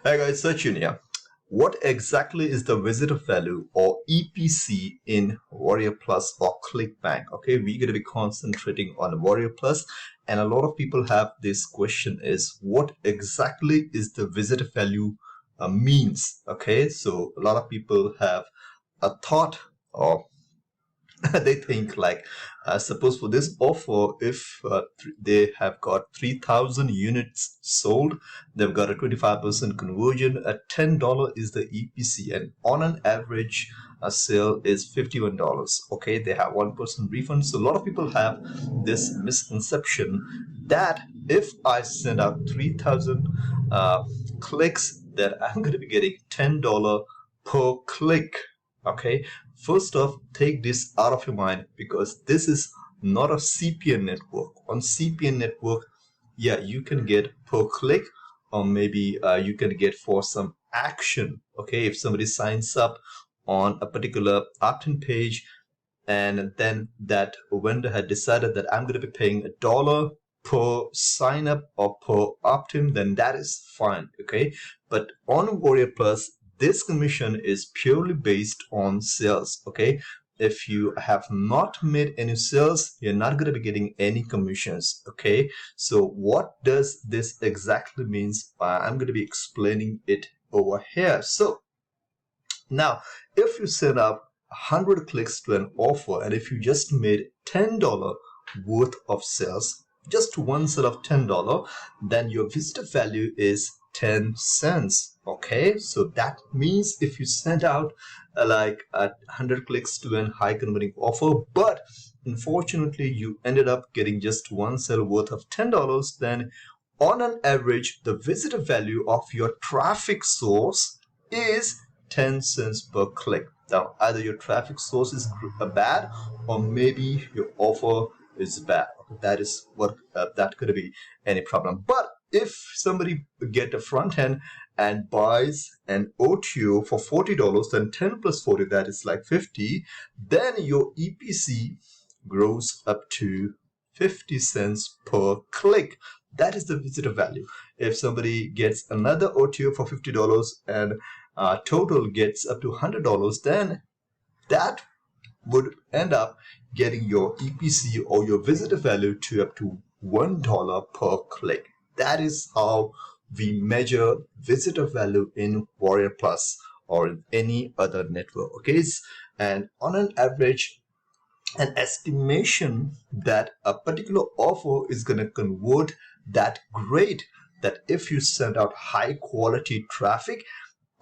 Hi guys, Sachin here. What exactly is the visitor value or EPC in Warriorplus or ClickBank? Okay, we're going to be concentrating on Warriorplus, and a lot of people have this question: is what exactly is the visitor value means? Okay, so a lot of people have a thought or they think like suppose for this offer, if they have got 3,000 units sold, they've got a 25% conversion at $10 is the EPC, and on an average a sale is $51. Okay, they have 1% refund. So a lot of people have this misconception that if I send out 3,000 clicks, that I'm going to be getting $10 per click. Okay, first off, take this out of your mind, because this is not a CPN network. On CPN network, yeah, you can get per click, or maybe you can get for some action. Okay, if somebody signs up on a particular opt-in page, and then that vendor had decided that I'm going to be paying $1 per sign up or per opt-in, then that is fine. Okay, but on Warriorplus, this commission is purely based on sales. Okay, if you have not made any sales, you're not going to be getting any commissions. Okay, so what does this exactly means? I'm going to be explaining it over here. So now, if you set up 100 clicks to an offer, and if you just made $10 worth of sales, just one set of $10, then your visitor value is 10 cents. Okay, so that means if you send out like 100 clicks to an high converting offer, but unfortunately you ended up getting just one sale worth of $10, then on an average the visitor value of your traffic source is 10 cents per click. Now, either your traffic source is bad, or maybe your offer is bad. That is what that could be any problem. But if somebody get a front end and buys an OTO for $40, then 10 plus 40, that is like 50, then your EPC grows up to 50 cents per click. That is the visitor value. If somebody gets another OTO for $50 and total gets up to $100, then that would end up getting your EPC or your visitor value to up to $1 per click. That is how we measure visitor value in Warriorplus or in any other network. Okay, and on an average, an estimation that a particular offer is going to convert that great, that if you send out high quality traffic,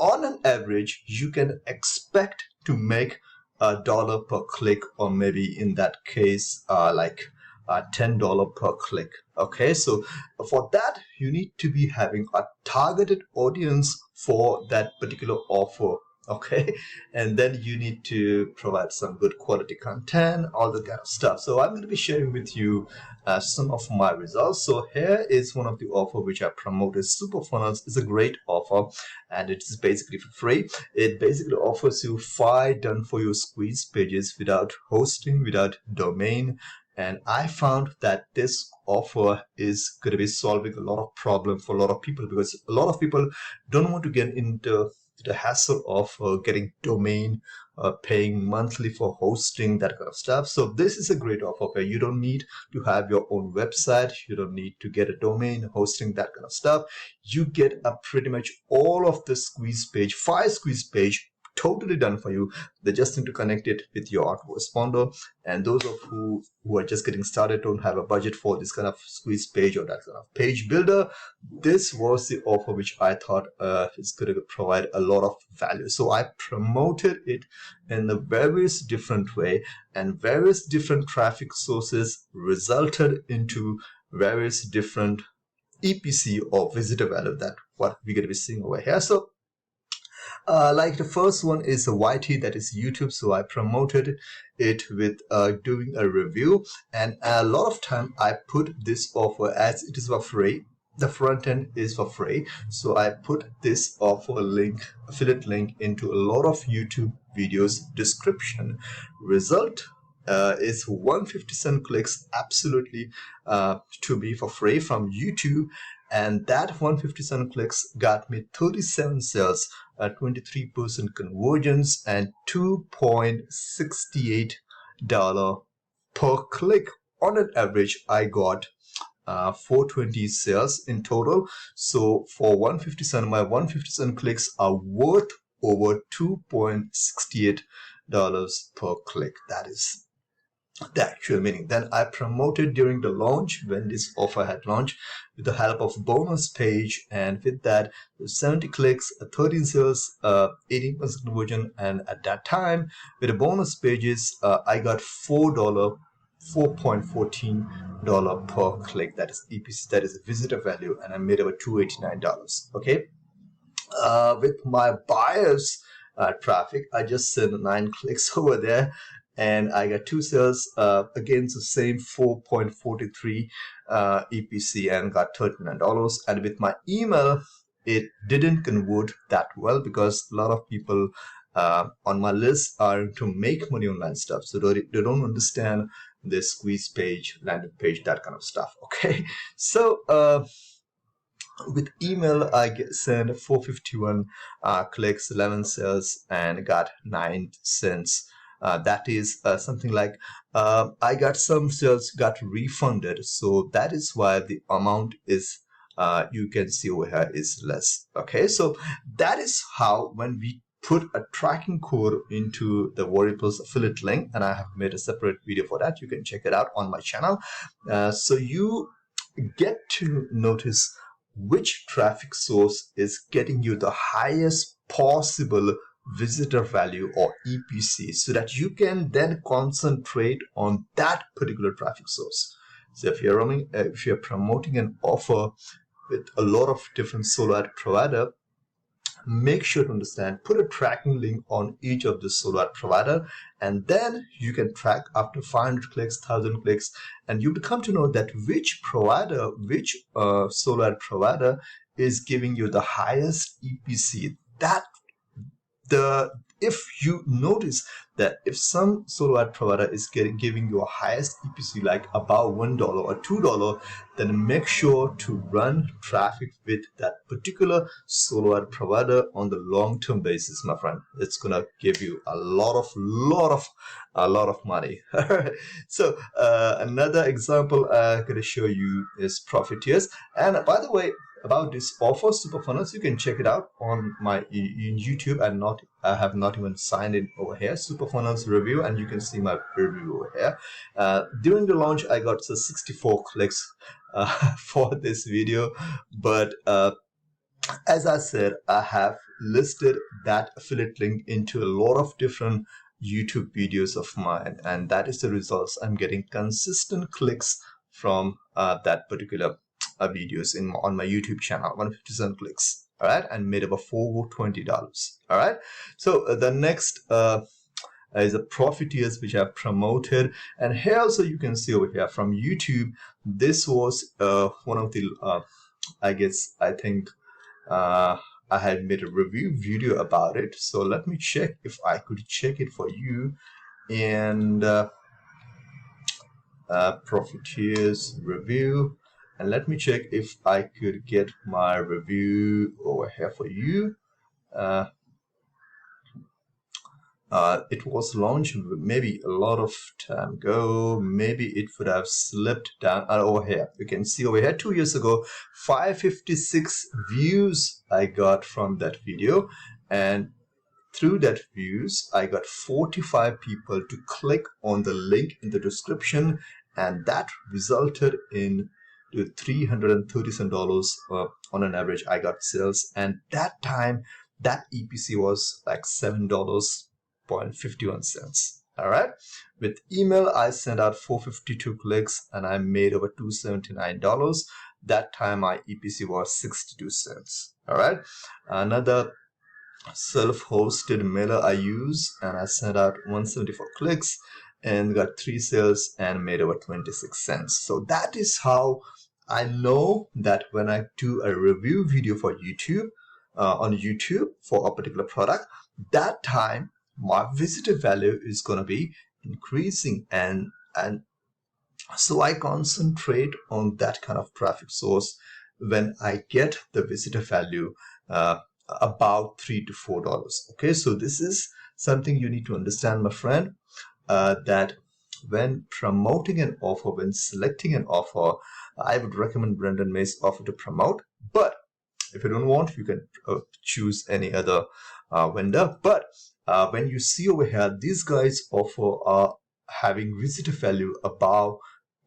on an average you can expect to make $1 per click, or maybe in that case like $10 per click. Okay, so for that you need to be having a targeted audience for that particular offer. Okay, and then you need to provide some good quality content, all the kind of stuff. So I'm going to be sharing with you some of my results. So here is one of the offer which I promoted. Super Funnels is a great offer, and it is basically for free. It basically offers you 5 done for you squeeze pages without hosting, without domain. And I found that this offer is going to be solving a lot of problem for a lot of people, because a lot of people don't want to get into the hassle of getting domain, paying monthly for hosting, that kind of stuff. So this is a great offer where you don't need to have your own website, you don't need to get a domain, hosting, that kind of stuff. You get a pretty much all of the squeeze page, 5 squeeze page, totally done for you. They just need to connect it with your autoresponder. And those of who are just getting started, don't have a budget for this kind of squeeze page or that kind of page builder, this was the offer which I thought is going to provide a lot of value. So I promoted it in a various different way, and various different traffic sources resulted into various different EPC or visitor value, that what we're going to be seeing over here. So like the first one is a YT, that is YouTube. So I promoted it with doing a review, and a lot of time I put this offer as it is for free. The front end is for free, so I put this offer link, affiliate link, into a lot of YouTube videos description. Result is 150 cent clicks absolutely to be for free from YouTube. and that 157 clicks got me 37 sales, 23% conversions, and $2.68 per click. On an average, I got 420 sales in total. So for 157, my 157 clicks are worth over $2.68 per click. That is the actual meaning. Then I promoted during the launch, when this offer had launched, with the help of bonus page, and with that 70 clicks, 13 sales, 18% conversion, and at that time with the bonus pages I got $4.14 per click. That is EPC, that is visitor value, and I made over $289. Okay, with my buyers traffic, I just sent 9 clicks over there, and I got 2 sales against the same 4.43 EPC, and got $39. And with my email, it didn't convert that well because a lot of people on my list are to make money online stuff, so they don't understand the squeeze page, landing page, that kind of stuff. Okay, so with email, I sent 451 clicks, 11 sales, and got 9 cents. That is something like I got some sales got refunded, so that is why the amount is you can see over here is less. Okay, so that is how, when we put a tracking code into the Warriorplus affiliate link, and I have made a separate video for that. You can check it out on my channel. So you get to notice which traffic source is getting you the highest possible visitor value, or EPC, so that you can then concentrate on that particular traffic source. So if you're promoting an offer with a lot of different solo ad provider, make sure to understand, put a tracking link on each of the solo ad provider, and then you can track after 500 clicks, 1000 clicks, and you will come to know that which provider, which solo ad provider is giving you the highest EPC. If you notice that if some solo ad provider is giving you a highest EPC, like about $1 or $2, then make sure to run traffic with that particular solo ad provider on the long-term basis, my friend. It's gonna give you a lot of money. So another example I'm gonna show you is Profiteers. And by the way, about this offer, Super Funnels, you can check it out on my YouTube. I have not even signed in over here, Super Funnels review, and you can see my review over here. During the launch, I got 64 clicks for this video, but as I said, I have listed that affiliate link into a lot of different YouTube videos of mine, and that is the results. I'm getting consistent clicks from that particular videos on my YouTube channel, 157 clicks. All right, and made about $420. All right, so the next is the Profiteers, which I've promoted, and here also you can see over here from YouTube. This was one of the I think I had made a review video about it. So let me check if I could check it for you. And Profiteers review. And let me check if I could get my review over here for you. It was launched maybe a lot of time ago. Maybe it would have slipped down over here. You can see over here 2 years ago, 556 views I got from that video. And through that views, I got 45 people to click on the link in the description. And that resulted in $337 on an average I got sales, and that time that EPC was like $7.51. All right, with email I sent out 452 clicks and I made over $279. That time my EPC was 62 cents. All right, another self-hosted mailer I use, and I sent out 174 clicks and got 3 sales and made over 26 cents. So that is how I know that when I do a review video for YouTube, on YouTube for a particular product, that time my visitor value is going to be increasing, and so I concentrate on that kind of traffic source when I get the visitor value about $3 to $4. Okay, so this is something you need to understand, my friend, that when promoting an offer, when selecting an offer, I would recommend Brendan May's offer to promote. But if you don't want, you can choose any other vendor. But when you see over here, these guys offer are having visitor value above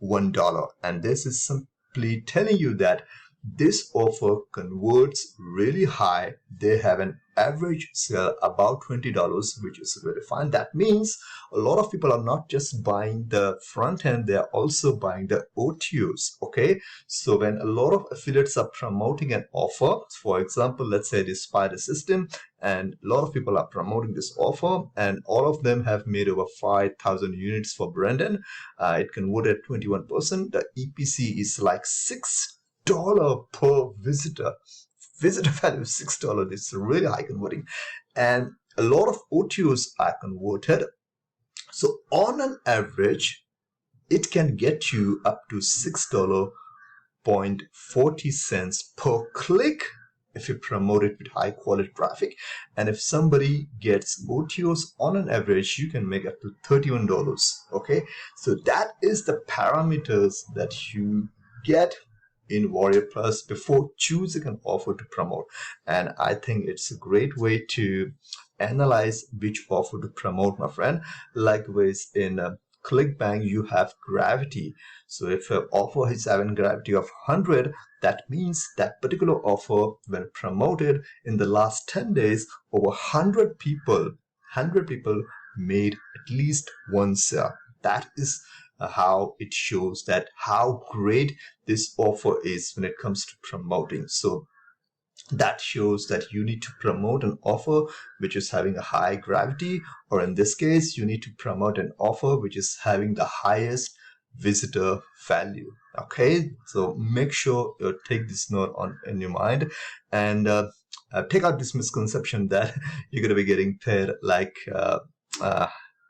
$1, and this is simply telling you that this offer converts really high. They have an average sale about $20, which is very fine. That means a lot of people are not just buying the front end, they are also buying the OTOs. Okay, so when a lot of affiliates are promoting an offer, for example, let's say this spider system, and a lot of people are promoting this offer, and all of them have made over 5,000 units for Brendan. It converted 21%. The EPC is like $6 per visitor. Visitor value is $6. It's really high converting, and a lot of OTOs are converted. So on an average, it can get you up to $6.40 per click if you promote it with high quality traffic. And if somebody gets OTOs, on an average, you can make up to $31. Okay, so that is the parameters that you get in Warriorplus before choosing an offer to promote. And I think it's a great way to analyze which offer to promote, my friend. Likewise, in ClickBank, you have gravity. So if an offer is having gravity of 100, that means that particular offer, when promoted in the last 10 days, over 100 people made at least one sale. That is how it shows that how great this offer is when it comes to promoting. So that shows that you need to promote an offer which is having a high gravity, or in this case, you need to promote an offer which is having the highest visitor value. Okay, so make sure you take this note on in your mind, and take out this misconception that you're going to be getting paid like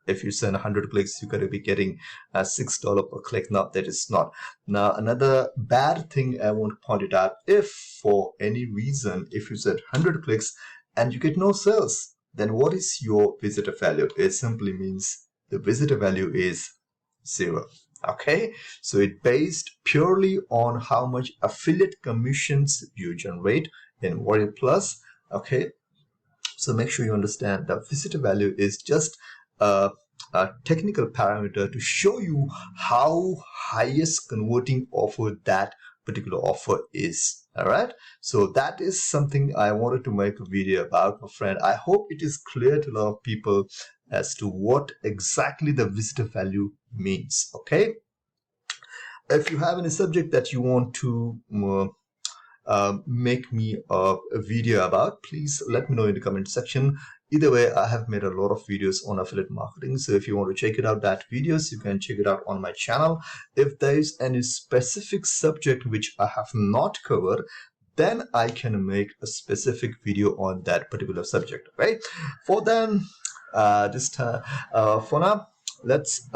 if you send 100 clicks, you're going to be getting $6 per click. No, that is not. Now, another bad thing I want to point it out, if for any reason, if you send 100 clicks and you get no sales, then what is your visitor value? It simply means the visitor value is 0. Okay, so it's based purely on how much affiliate commissions you generate in Warriorplus. Okay, so make sure you understand that visitor value is just a technical parameter to show you how highest converting offer that particular offer is. All right, so that is something I wanted to make a video about, my friend. I hope it is clear to a lot of people as to what exactly the visitor value means. Okay, if you have any subject that you want to make me a video about, please let me know in the comment section. Either way, I have made a lot of videos on affiliate marketing, so if you want to check it out, that videos, you can check it out on my channel. If there is any specific subject which I have not covered, then I can make a specific video on that particular subject. Okay, for then, for now, let's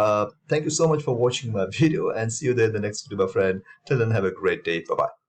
thank you so much for watching my video, and see you there in the next video, my friend. Till then, have a great day. Bye bye.